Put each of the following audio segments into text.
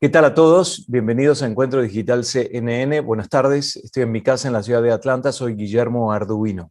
¿Qué tal a todos? Bienvenidos a Encuentro Digital CNN. Buenas tardes. Estoy en mi casa en la ciudad de Atlanta. Soy Guillermo Arduino.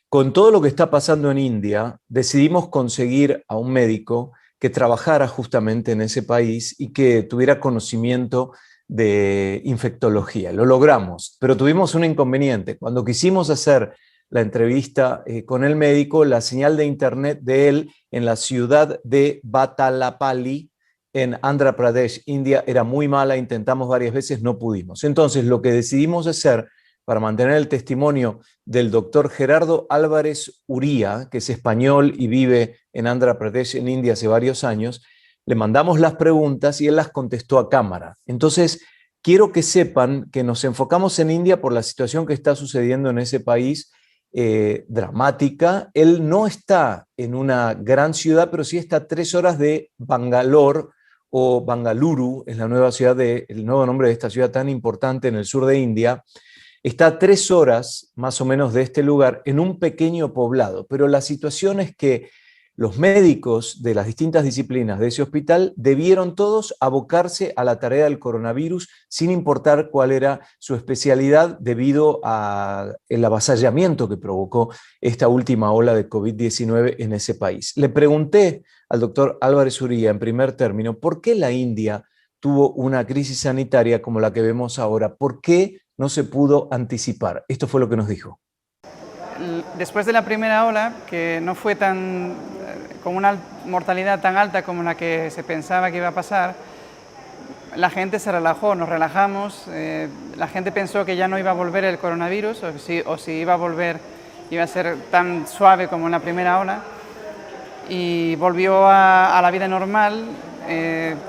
Con todo lo que está pasando en India, decidimos conseguir a un médico que trabajara justamente en ese país y que tuviera conocimiento de infectología. Lo logramos, pero tuvimos un inconveniente. Cuando quisimos hacer la entrevista con el médico, la señal de internet de él en la ciudad de Batalapalli, en Andhra Pradesh, India, era muy mala. Intentamos varias veces, no pudimos. Entonces, lo que decidimos hacer para mantener el testimonio del doctor Gerardo Álvarez Uría, que es español y vive en Andhra Pradesh, en India, hace varios años, le mandamos las preguntas y él las contestó a cámara. Entonces, quiero que sepan que nos enfocamos en India por la situación que está sucediendo en ese país, dramática. Él no está en una gran ciudad, pero sí está a 3 horas de Bangalore, o Bangaluru, es la nueva ciudad, el nuevo nombre de esta ciudad tan importante en el sur de India. Está a 3 horas más o menos de este lugar, en un pequeño poblado, pero la situación es que los médicos de las distintas disciplinas de ese hospital debieron todos abocarse a la tarea del coronavirus sin importar cuál era su especialidad, debido al avasallamiento que provocó esta última ola de COVID-19 en ese país. Le pregunté al doctor Álvarez Uría en primer término por qué la India tuvo una crisis sanitaria como la que vemos ahora. ¿Por qué no se pudo anticipar? Esto fue lo que nos dijo. Después de la primera ola, que no fue con una mortalidad tan alta como la que se pensaba que iba a pasar, la gente se relajó, nos relajamos, la gente pensó que ya no iba a volver el coronavirus, o si iba a volver iba a ser tan suave como en la primera ola, y volvió a la vida normal,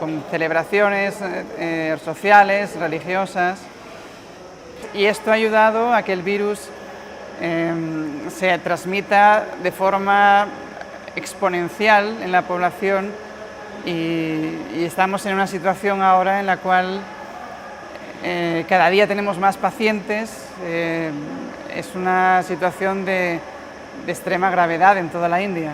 con celebraciones sociales, religiosas, y esto ha ayudado a que el virus se transmita de forma exponencial en la población, y estamos en una situación ahora en la cual cada día tenemos más pacientes. Es una situación de extrema gravedad en toda la India.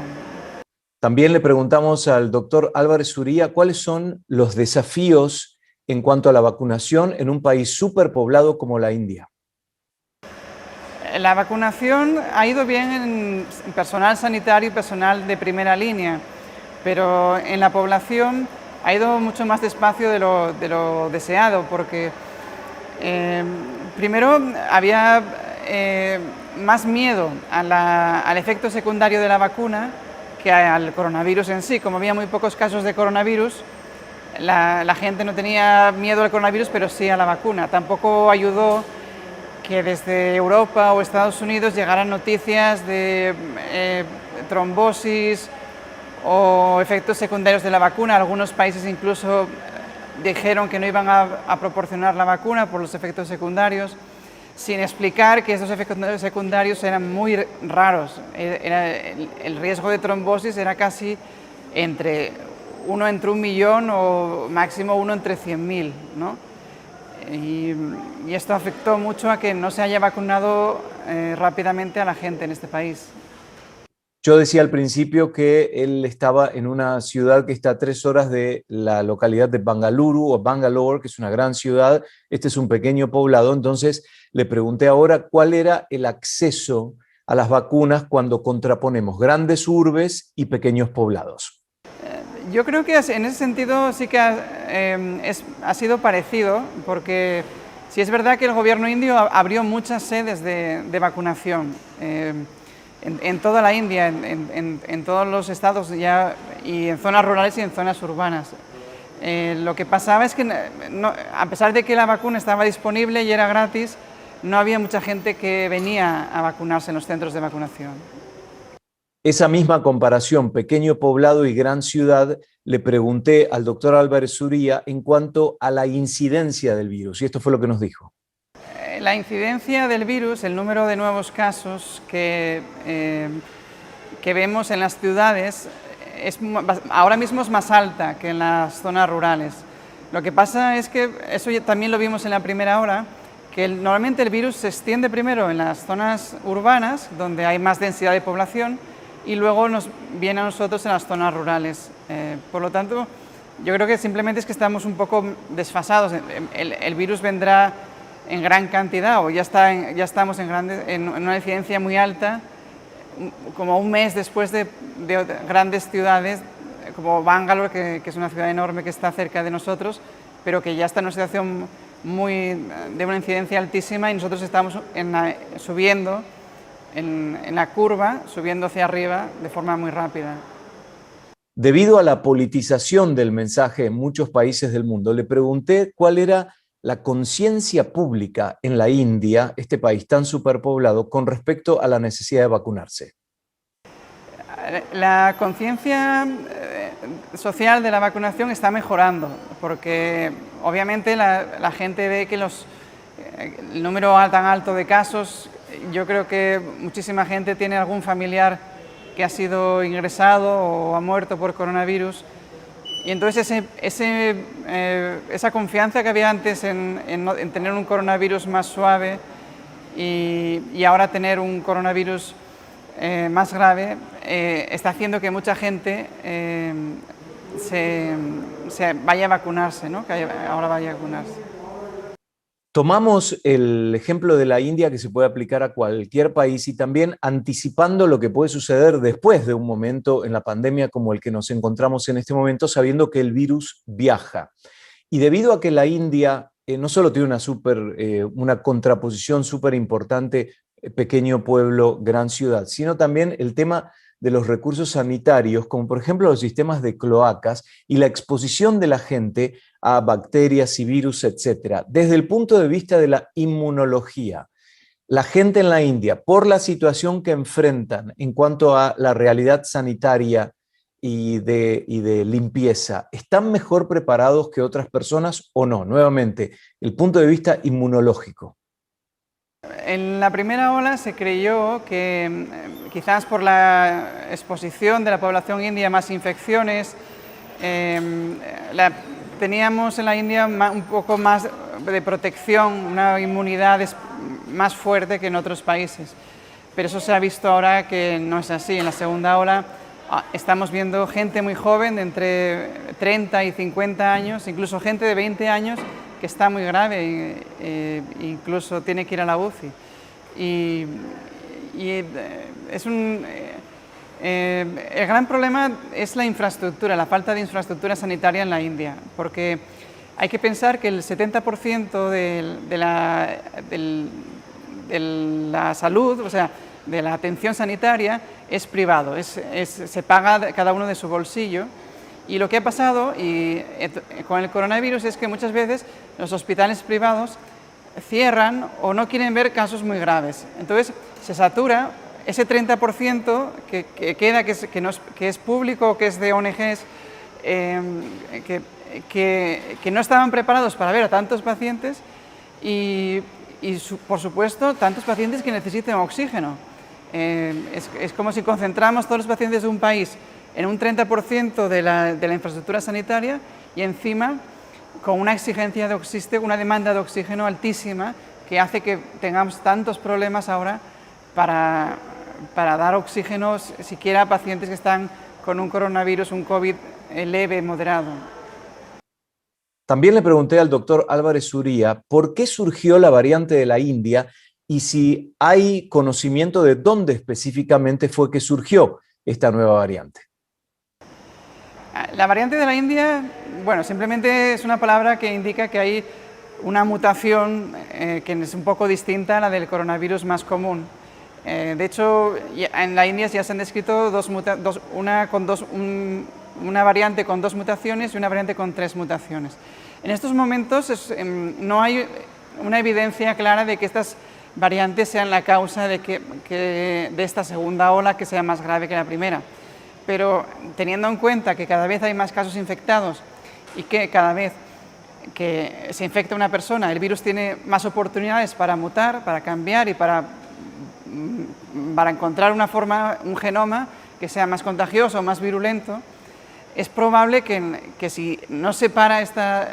También le preguntamos al doctor Álvarez Uría cuáles son los desafíos en cuanto a la vacunación en un país superpoblado como la India. La vacunación ha ido bien en personal sanitario y personal de primera línea, pero en la población ha ido mucho más despacio de lo deseado, porque primero había más miedo al efecto secundario de la vacuna que al coronavirus en sí. Como había muy pocos casos de coronavirus, la gente no tenía miedo al coronavirus, pero sí a la vacuna. Tampoco ayudó que desde Europa o Estados Unidos llegaran noticias de trombosis o efectos secundarios de la vacuna. Algunos países incluso dijeron que no iban a proporcionar la vacuna por los efectos secundarios, sin explicar que esos efectos secundarios eran muy raros. El riesgo de trombosis era casi uno entre 1.000.000 o máximo uno entre 100.000, ¿no? Y esto afectó mucho a que no se haya vacunado rápidamente a la gente en este país. Yo decía al principio que él estaba en una ciudad que está a 3 horas de la localidad de Bangaluru o Bangalore, que es una gran ciudad. Este es un pequeño poblado. Entonces le pregunté ahora cuál era el acceso a las vacunas cuando contraponemos grandes urbes y pequeños poblados. Yo creo que en ese sentido sí que ha sido parecido, porque sí es verdad que el gobierno indio abrió muchas sedes de vacunación en toda la India, en todos los estados ya, y en zonas rurales y en zonas urbanas. Lo que pasaba es que a pesar de que la vacuna estaba disponible y era gratis, no había mucha gente que venía a vacunarse en los centros de vacunación. Esa misma comparación, pequeño poblado y gran ciudad, le pregunté al doctor Álvarez Uría en cuanto a la incidencia del virus, y esto fue lo que nos dijo. La incidencia del virus, el número de nuevos casos que vemos en las ciudades, ahora mismo es más alta que en las zonas rurales. Lo que pasa es que, eso también lo vimos en la primera ola, que normalmente el virus se extiende primero en las zonas urbanas, donde hay más densidad de población, y luego nos viene a nosotros en las zonas rurales. Por lo tanto, Yo creo que simplemente es que estamos un poco desfasados. El virus vendrá en gran cantidad o ya estamos en una incidencia muy alta, como un mes después de grandes ciudades como Bangalore, que es una ciudad enorme que está cerca de nosotros, pero que ya está en una situación de una incidencia altísima, y nosotros estamos subiendo en la curva, subiendo hacia arriba de forma muy rápida. Debido a la politización del mensaje en muchos países del mundo, le pregunté cuál era la conciencia pública en la India, este país tan superpoblado, con respecto a la necesidad de vacunarse. La conciencia social de la vacunación está mejorando, porque obviamente la gente ve que el número tan alto de casos, yo creo que muchísima gente tiene algún familiar que ha sido ingresado o ha muerto por coronavirus, y entonces esa confianza que había antes en tener un coronavirus más suave y ahora tener un coronavirus más grave, está haciendo que mucha gente se vaya a vacunarse, ¿no? Que ahora vaya a vacunarse. Tomamos el ejemplo de la India, que se puede aplicar a cualquier país, y también anticipando lo que puede suceder después de un momento en la pandemia como el que nos encontramos en este momento, sabiendo que el virus viaja. Y debido a que la India no solo tiene una contraposición súper importante, pequeño pueblo, gran ciudad, sino también el tema de los recursos sanitarios, como por ejemplo los sistemas de cloacas y la exposición de la gente a bacterias y virus, etc. Desde el punto de vista de la inmunología, la gente en la India, por la situación que enfrentan en cuanto a la realidad sanitaria y de limpieza, ¿están mejor preparados que otras personas o no? Nuevamente, el punto de vista inmunológico. En la primera ola se creyó que quizás por la exposición de la población india a más infecciones, teníamos en la India un poco más de protección, una inmunidad más fuerte que en otros países. Pero eso se ha visto ahora que no es así. En la segunda ola estamos viendo gente muy joven, de entre 30 y 50 años, incluso gente de 20 años, que está muy grave, incluso tiene que ir a la UCI. El gran problema es la infraestructura, la falta de infraestructura sanitaria en la India, porque hay que pensar que el 70% de la salud, o sea, de la atención sanitaria, es privado, se paga cada uno de su bolsillo. Y lo que ha pasado con el coronavirus es que muchas veces los hospitales privados cierran o no quieren ver casos muy graves. Entonces se satura ese 30% que queda, que es público, que es de ONGs, que no estaban preparados para ver a tantos pacientes y por supuesto, tantos pacientes que necesiten oxígeno. Es como si concentramos todos los pacientes de un país en un 30% de la infraestructura sanitaria y encima con una exigencia de oxígeno, una demanda de oxígeno altísima, que hace que tengamos tantos problemas ahora para dar oxígeno siquiera a pacientes que están con un coronavirus, un COVID leve, moderado. También le pregunté al doctor Álvarez Uría por qué surgió la variante de la India y si hay conocimiento de dónde específicamente fue que surgió esta nueva variante. La variante de la India, bueno, simplemente es una palabra que indica que hay una mutación que es un poco distinta a la del coronavirus más común. De hecho, en la India ya se han descrito una variante con 2 mutaciones y una variante con 3 mutaciones. En estos momentos no hay una evidencia clara de que estas variantes sean la causa de esta segunda ola que sea más grave que la primera. Pero teniendo en cuenta que cada vez hay más casos infectados y que cada vez que se infecta una persona, el virus tiene más oportunidades para mutar, para cambiar y para encontrar un genoma que sea más contagioso, más virulento, es probable que si no se para esta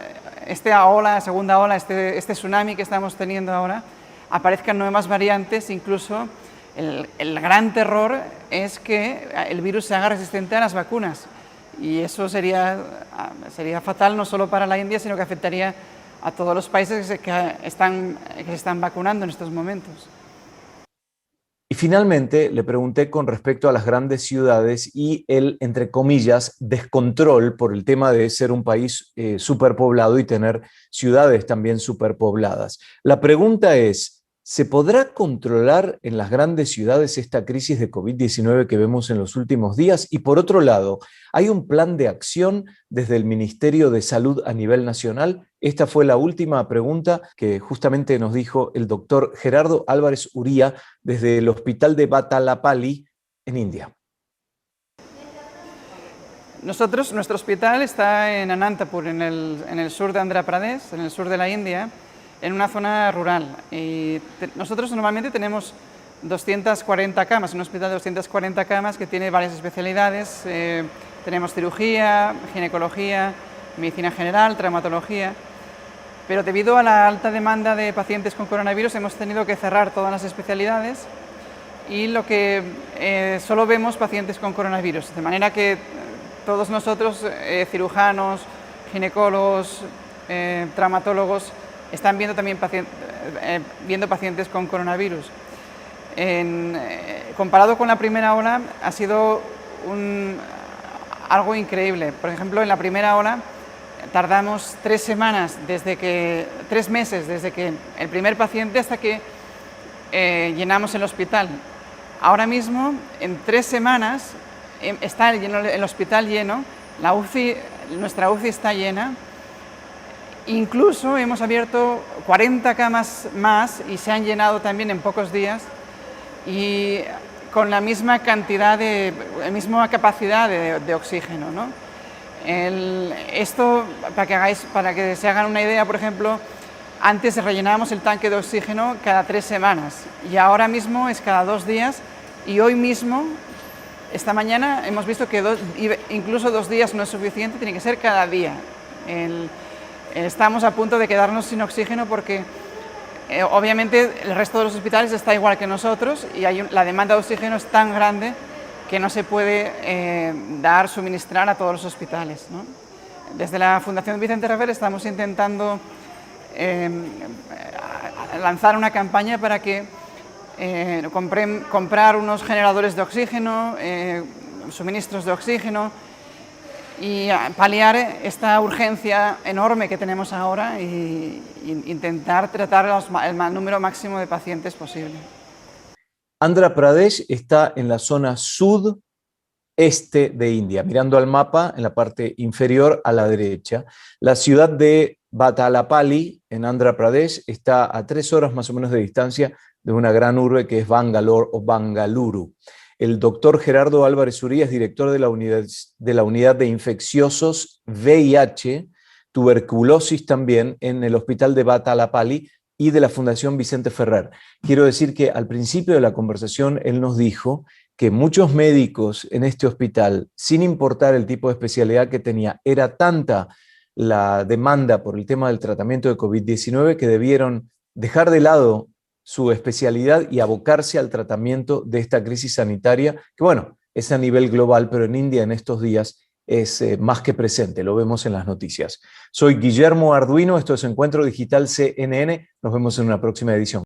segunda ola, este tsunami que estamos teniendo ahora, aparezcan nuevas variantes. Incluso el gran terror es que el virus se haga resistente a las vacunas, Y eso sería fatal no solo para la India, sino que afectaría a todos los países que se están vacunando en estos momentos. Y finalmente le pregunté con respecto a las grandes ciudades y el, entre comillas, descontrol por el tema de ser un país superpoblado y tener ciudades también superpobladas. La pregunta es, ¿se podrá controlar en las grandes ciudades esta crisis de COVID-19 que vemos en los últimos días? Y por otro lado, ¿hay un plan de acción desde el Ministerio de Salud a nivel nacional? Esta fue la última pregunta que justamente nos dijo el doctor Gerardo Álvarez Uría desde el hospital de Batalapalli en India. Nuestro hospital está en Anantapur, en el sur de Andhra Pradesh, en el sur de la India, en una zona rural. Y nosotros normalmente tenemos 240 camas, un hospital de 240 camas que tiene varias especialidades. Tenemos cirugía, ginecología, medicina general, traumatología. Pero debido a la alta demanda de pacientes con coronavirus hemos tenido que cerrar todas las especialidades y solo vemos pacientes con coronavirus, de manera que todos nosotros, cirujanos, ginecólogos, traumatólogos, están viendo también pacientes con coronavirus. Comparado con la primera ola ha sido algo increíble. Por ejemplo, en la primera ola tardamos 3 meses desde que el primer paciente hasta que llenamos el hospital. Ahora mismo, en 3 semanas, está el hospital lleno, nuestra UCI está llena. Incluso hemos abierto 40 camas más y se han llenado también en pocos días y con la misma cantidad la misma capacidad de oxígeno, ¿no? Esto, para que se hagan una idea, por ejemplo, antes rellenábamos el tanque de oxígeno cada 3 semanas y ahora mismo es cada 2 días y hoy mismo, esta mañana, hemos visto que incluso 2 días no es suficiente, tiene que ser cada día. Estamos a punto de quedarnos sin oxígeno porque obviamente el resto de los hospitales está igual que nosotros y la demanda de oxígeno es tan grande que no se puede suministrar a todos los hospitales, ¿no? Desde la Fundación Vicente Rever estamos intentando lanzar una campaña para que comprar unos generadores de oxígeno, suministros de oxígeno y paliar esta urgencia enorme que tenemos ahora e intentar tratar el número máximo de pacientes posible. Andhra Pradesh está en la zona sudeste de India, mirando al mapa en la parte inferior a la derecha. La ciudad de Batalapalli, en Andhra Pradesh, está a 3 horas más o menos de distancia de una gran urbe que es Bangalore o Bangaluru. El doctor Gerardo Álvarez Uría es director de la unidad de infecciosos VIH, tuberculosis también, en el hospital de Batalapalli y de la Fundación Vicente Ferrer. Quiero decir que al principio de la conversación él nos dijo que muchos médicos en este hospital, sin importar el tipo de especialidad que tenía, era tanta la demanda por el tema del tratamiento de COVID-19 que debieron dejar de lado su especialidad y abocarse al tratamiento de esta crisis sanitaria, que bueno, es a nivel global, pero en India en estos días es más que presente, lo vemos en las noticias. Soy Guillermo Arduino, esto es Encuentro Digital CNN, nos vemos en una próxima edición.